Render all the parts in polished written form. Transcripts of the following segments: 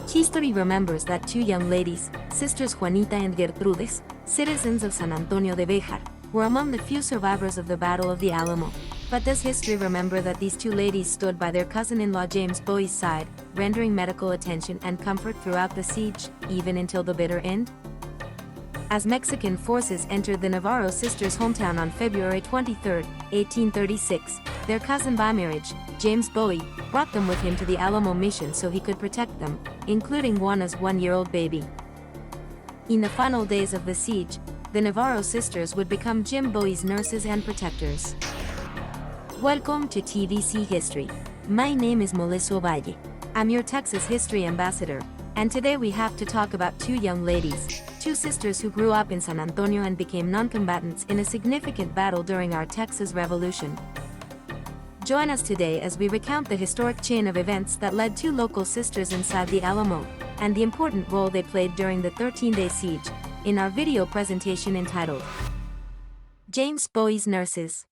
History remembers that two young ladies, sisters Juanita and Gertrudis, citizens of San Antonio de Béxar, were among the few survivors of the Battle of the Alamo. But does history remember that these two ladies stood by their cousin-in-law James Bowie's side, rendering medical attention and comfort throughout the siege, even until the bitter end? As Mexican forces entered the Navarro sisters' hometown on February 23, 1836, their cousin by marriage, James Bowie, brought them with him to the Alamo Mission so he could protect them, including Juana's one-year-old baby. In the final days of the siege, the Navarro sisters would become Jim Bowie's nurses and protectors. Welcome to TVC History. My name is Melissa Valle. I'm your Texas History Ambassador, and today we have to talk about two young ladies, two sisters who grew up in San Antonio and became non-combatants in a significant battle during our Texas Revolution. Join us today as we recount the historic chain of events that led two local sisters inside the Alamo, and the important role they played during the 13-day siege, in our video presentation entitled James Bowie's Nurses.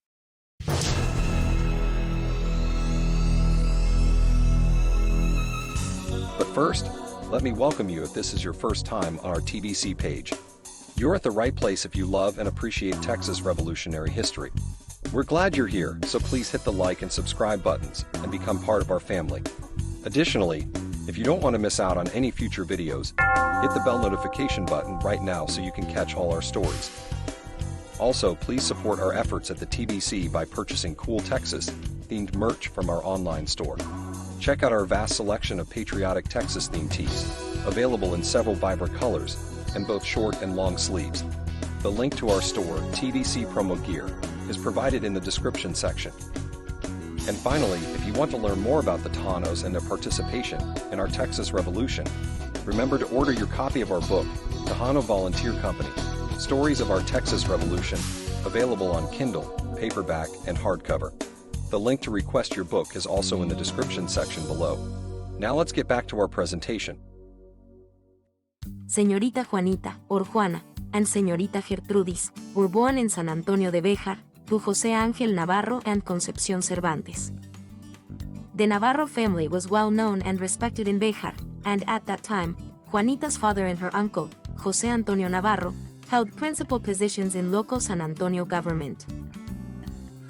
But first, let me welcome you if this is your first time on our TVC page. You're at the right place if you love and appreciate Texas Revolutionary history. We're glad you're here, so please hit the like and subscribe buttons and become part of our family. Additionally, if you don't want to miss out on any future videos, hit the bell notification button right now so you can catch all our stories. Also, please support our efforts at the TVC by purchasing cool Texas-themed merch from our online store. Check out our vast selection of patriotic Texas-themed tees, available in several vibrant colors, and both short and long sleeves. The link to our store, TVC Promo Gear, is provided in the description section. And finally, if you want to learn more about the Tejanos and their participation in our Texas Revolution, remember to order your copy of our book, Tejano Volunteer Company, Stories of Our Texas Revolution, available on Kindle, paperback, and hardcover. The link to request your book is also in the description section below. Now let's get back to our presentation. Señorita Juanita, or Juana, and Señorita Gertrudis, were born in San Antonio de Béxar, to José Ángel Navarro and Concepción Cervantes. The Navarro family was well known and respected in Béxar, and at that time, Juanita's father and her uncle, José Antonio Navarro, held principal positions in local San Antonio government.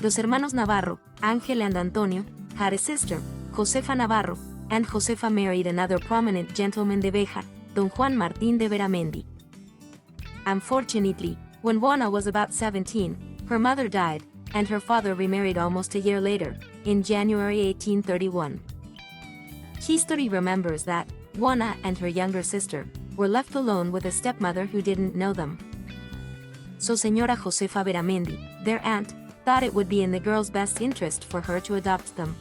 Los hermanos Navarro, Ángel and Antonio, had a sister, Josefa Navarro, and Josefa married another prominent gentleman de Béxar, Don Juan Martín de Beramendi. Unfortunately, when Juana was about 17, her mother died, and her father remarried almost a year later, in January 1831. History remembers that Juana and her younger sister were left alone with a stepmother who didn't know them. So Señora Josefa Beramendi, their aunt, thought it would be in the girls' best interest for her to adopt them.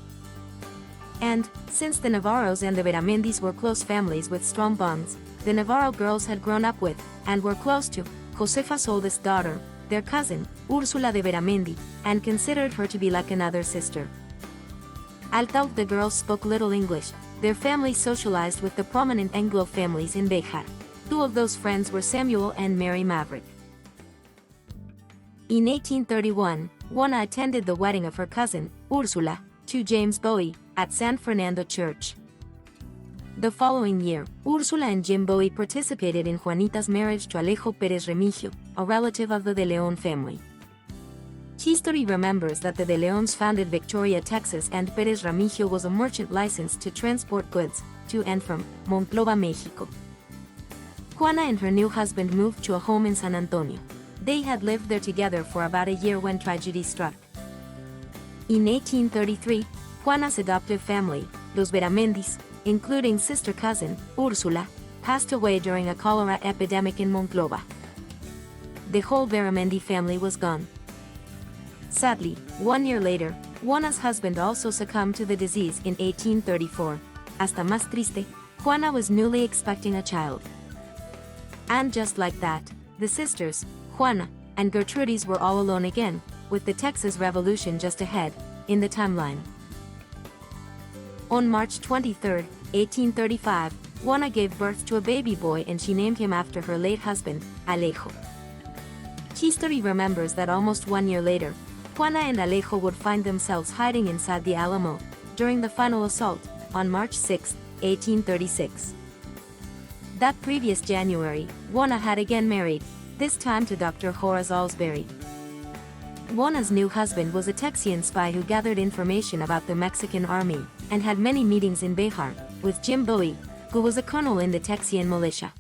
And, since the Navarros and the Beramendis were close families with strong bonds, the Navarro girls had grown up with, and were close to, Josefa's oldest daughter, their cousin, Úrsula de Beramendi, and considered her to be like another sister. Although the girls spoke little English, their families socialized with the prominent Anglo families in Béxar. Two of those friends were Samuel and Mary Maverick. In 1831, Juana attended the wedding of her cousin, Úrsula, to James Bowie, at San Fernando Church. The following year, Úrsula and Jim Bowie participated in Juanita's marriage to Alejo Pérez Remigio, a relative of the De León family. History remembers that the De Leóns founded Victoria, Texas, and Pérez Remigio was a merchant licensed to transport goods to and from Monclova, Mexico. Juana and her new husband moved to a home in San Antonio. They had lived there together for about a year when tragedy struck. In 1833, Juana's adoptive family, los Beramendis, including sister cousin, Úrsula, passed away during a cholera epidemic in Monclova. The whole Beramendi family was gone. Sadly, 1 year later, Juana's husband also succumbed to the disease in 1834. Hasta más triste, Juana was newly expecting a child. And just like that, the sisters, Juana and Gertrudis, were all alone again, with the Texas Revolution just ahead, in the timeline. On March 23, 1835, Juana gave birth to a baby boy and she named him after her late husband, Alejo. History remembers that almost 1 year later, Juana and Alejo would find themselves hiding inside the Alamo, during the final assault, on March 6, 1836. That previous January, Juana had again married, this time to Dr. Horace Alsbury. Juana's new husband was a Texian spy who gathered information about the Mexican army, and had many meetings in Béxar, with Jim Bowie, who was a colonel in the Texian militia.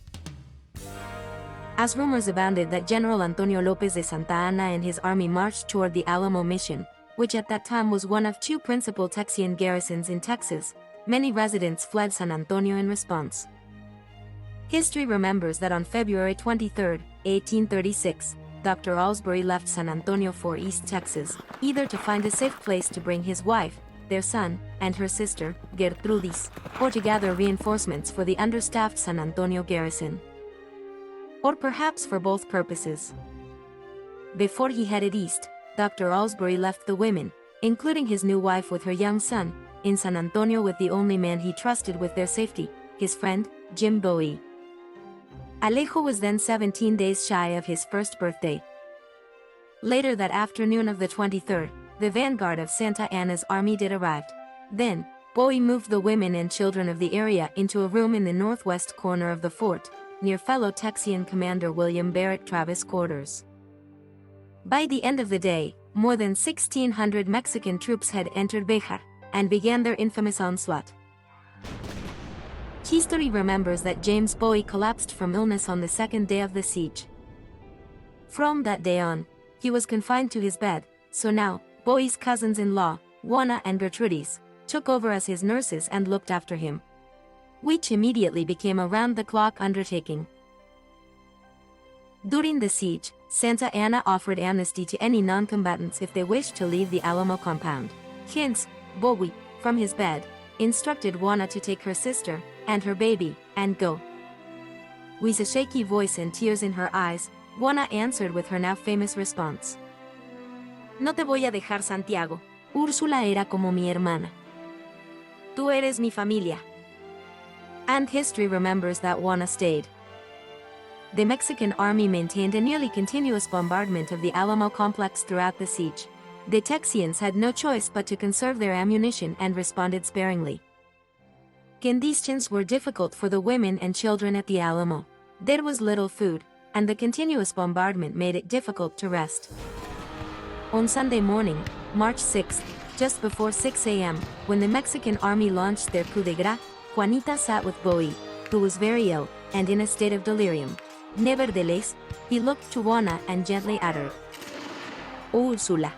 As rumors abounded that General Antonio López de Santa Anna and his army marched toward the Alamo Mission, which at that time was one of two principal Texian garrisons in Texas, many residents fled San Antonio in response. History remembers that on February 23, 1836, Dr. Alsbury left San Antonio for East Texas, either to find a safe place to bring his wife, their son, and her sister, Gertrudis, or to gather reinforcements for the understaffed San Antonio garrison. Or perhaps for both purposes. Before he headed east, Dr. Alsbury left the women, including his new wife with her young son, in San Antonio with the only man he trusted with their safety, his friend, Jim Bowie. Alejo was then 17 days shy of his first birthday. Later that afternoon of the 23rd, the vanguard of Santa Anna's army did arrive. Then, Bowie moved the women and children of the area into a room in the northwest corner of the fort, near fellow Texian commander William Barrett Travis' quarters. By the end of the day, more than 1,600 Mexican troops had entered Béxar, and began their infamous onslaught. History remembers that James Bowie collapsed from illness on the second day of the siege. From that day on, he was confined to his bed, so now, Bowie's cousins-in-law, Juana and Gertrudis, took over as his nurses and looked after him, which immediately became a round-the-clock undertaking. During the siege, Santa Anna offered amnesty to any non-combatants if they wished to leave the Alamo compound. Hence, Bowie, from his bed, instructed Juana to take her sister, and her baby, and go. With a shaky voice and tears in her eyes, Juana answered with her now famous response. No te voy a dejar, Santiago. Úrsula era como mi hermana. Tú eres mi familia. And history remembers that Juana stayed. The Mexican army maintained a nearly continuous bombardment of the Alamo complex throughout the siege. The Texians had no choice but to conserve their ammunition and responded sparingly. Conditions were difficult for the women and children at the Alamo. There was little food, and the continuous bombardment made it difficult to rest. On Sunday morning, March 6, just before 6 a.m., when the Mexican army launched their coup de grace, Juanita sat with Bowie, who was very ill, and in a state of delirium. Nevertheless, he looked to Juana and gently uttered, Úrsula.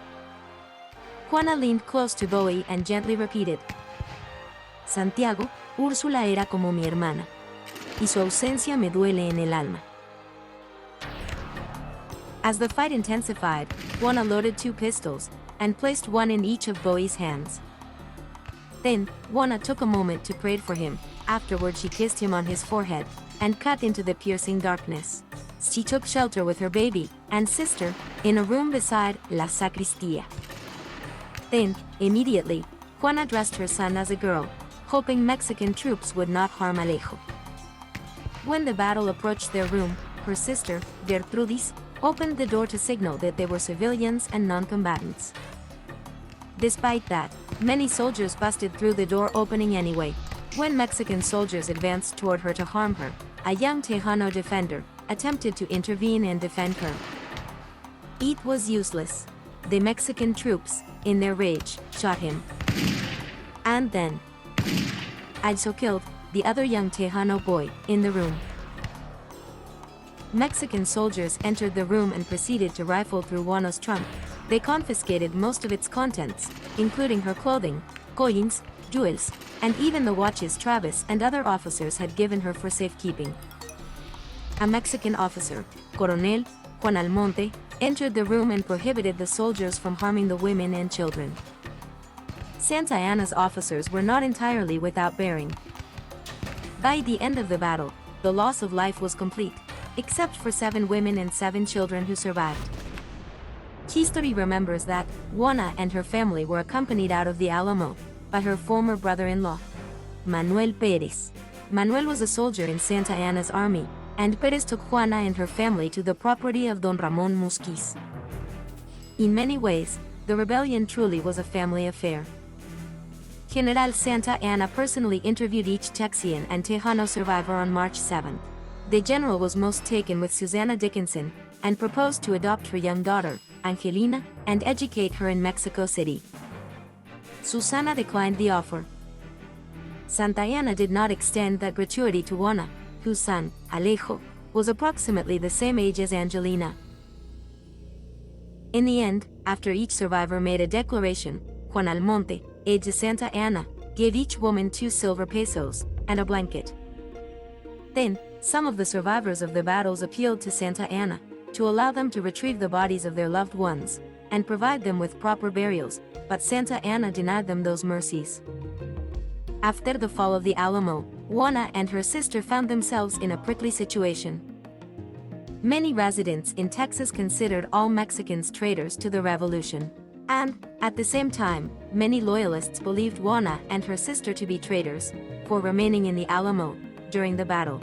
Juana leaned close to Bowie and gently repeated, Santiago, Úrsula era como mi hermana. Y su ausencia me duele en el alma. As the fight intensified, Juana loaded 2 pistols, and placed one in each of Bowie's hands. Then, Juana took a moment to pray for him, afterward she kissed him on his forehead, and cut into the piercing darkness. She took shelter with her baby, and sister, in a room beside La Sacristía. Then, immediately, Juana dressed her son as a girl, hoping Mexican troops would not harm Alejo. When the battle approached their room, her sister, Gertrudis, opened the door to signal that they were civilians and non-combatants. Despite that, many soldiers busted through the door opening anyway. When Mexican soldiers advanced toward her to harm her, a young Tejano defender attempted to intervene and defend her. It was useless. The Mexican troops, in their rage, shot him. And then, also killed the other young Tejano boy in the room. Mexican soldiers entered the room and proceeded to rifle through Juana's trunk. They confiscated most of its contents, including her clothing, coins, jewels, and even the watches Travis and other officers had given her for safekeeping. A Mexican officer, Coronel Juan Almonte, entered the room and prohibited the soldiers from harming the women and children. Santa Anna's officers were not entirely without bearing. By the end of the battle, the loss of life was complete, except for 7 women and 7 children who survived. History remembers that Juana and her family were accompanied out of the Alamo by her former brother-in-law, Manuel Pérez. Manuel was a soldier in Santa Anna's army, and Pérez took Juana and her family to the property of Don Ramón Musquiz. In many ways, the rebellion truly was a family affair. General Santa Anna personally interviewed each Texian and Tejano survivor on March 7. the general was most taken with Susanna Dickinson, and proposed to adopt her young daughter, Angelina, and educate her in Mexico City. Susana declined the offer. Santa Anna did not extend that gratuity to Juana, whose son, Alejo, was approximately the same age as Angelina. In the end, after each survivor made a declaration, Juan Almonte, aide de Santa Anna, gave each woman 2 silver pesos and a blanket. Then, some of the survivors of the battles appealed to Santa Anna to allow them to retrieve the bodies of their loved ones and provide them with proper burials, but Santa Anna denied them those mercies. After the fall of the Alamo, Juana and her sister found themselves in a prickly situation. Many residents in Texas considered all Mexicans traitors to the revolution. And, at the same time, many loyalists believed Juana and her sister to be traitors for remaining in the Alamo during the battle.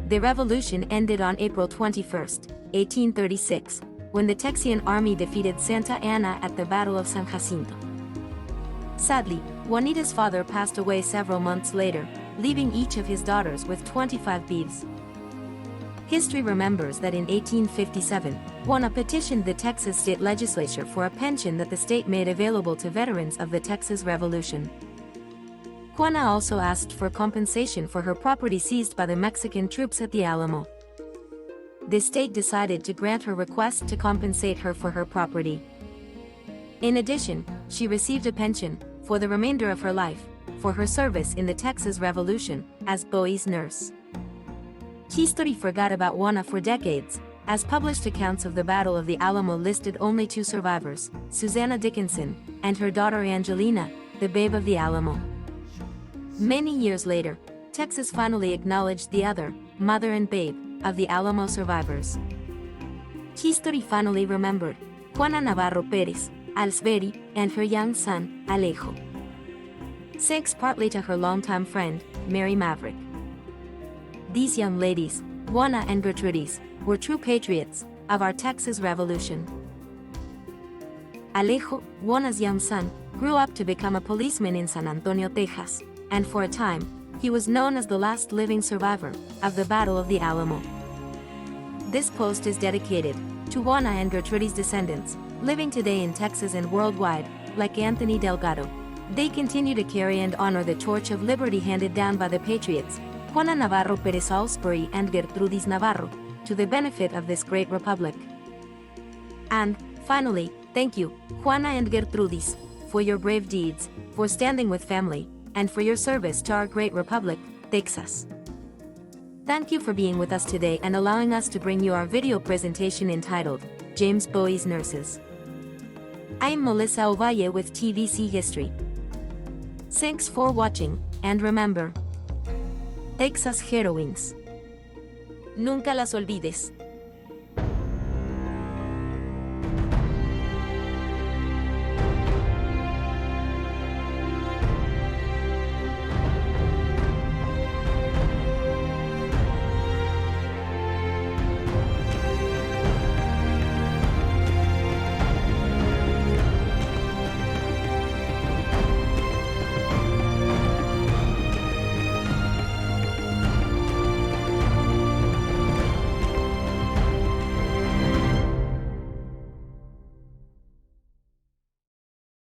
The revolution ended on April 21, 1836, when the Texian army defeated Santa Anna at the Battle of San Jacinto. Sadly, Juanita's father passed away several months later, leaving each of his daughters with 25 beeves. History remembers that in 1857, Juana petitioned the Texas state legislature for a pension that the state made available to veterans of the Texas Revolution. Juana also asked for compensation for her property seized by the Mexican troops at the Alamo. The state decided to grant her request to compensate her for her property. In addition, she received a pension, for the remainder of her life, for her service in the Texas Revolution, as Bowie's nurse. History forgot about Juana for decades, as published accounts of the Battle of the Alamo listed only 2 survivors, Susanna Dickinson, and her daughter Angelina, the babe of the Alamo. Many years later, Texas finally acknowledged the other, mother and babe, of the Alamo survivors. History finally remembered Juana Navarro Pérez, Alsberi, and her young son, Alejo. Thanks partly to her longtime friend, Mary Maverick. These young ladies, Juana and Gertrudis, were true patriots of our Texas Revolution. Alejo, Juana's young son, grew up to become a policeman in San Antonio, Texas, and for a time, he was known as the last living survivor of the Battle of the Alamo. This post is dedicated to Juana and Gertrudis' descendants, living today in Texas and worldwide, like Anthony Delgado. They continue to carry and honor the torch of liberty handed down by the patriots, Juana Navarro Pérez Alsbury and Gertrudis Navarro, to the benefit of this great republic. And, finally, thank you, Juana and Gertrudis, for your brave deeds, for standing with family, and for your service to our great republic, Texas. Thank you for being with us today and allowing us to bring you our video presentation entitled, James Bowie's Nurses. I'm Melissa Ovalle with TVC History. Thanks for watching, and remember, Texas Heroines. Nunca las olvides.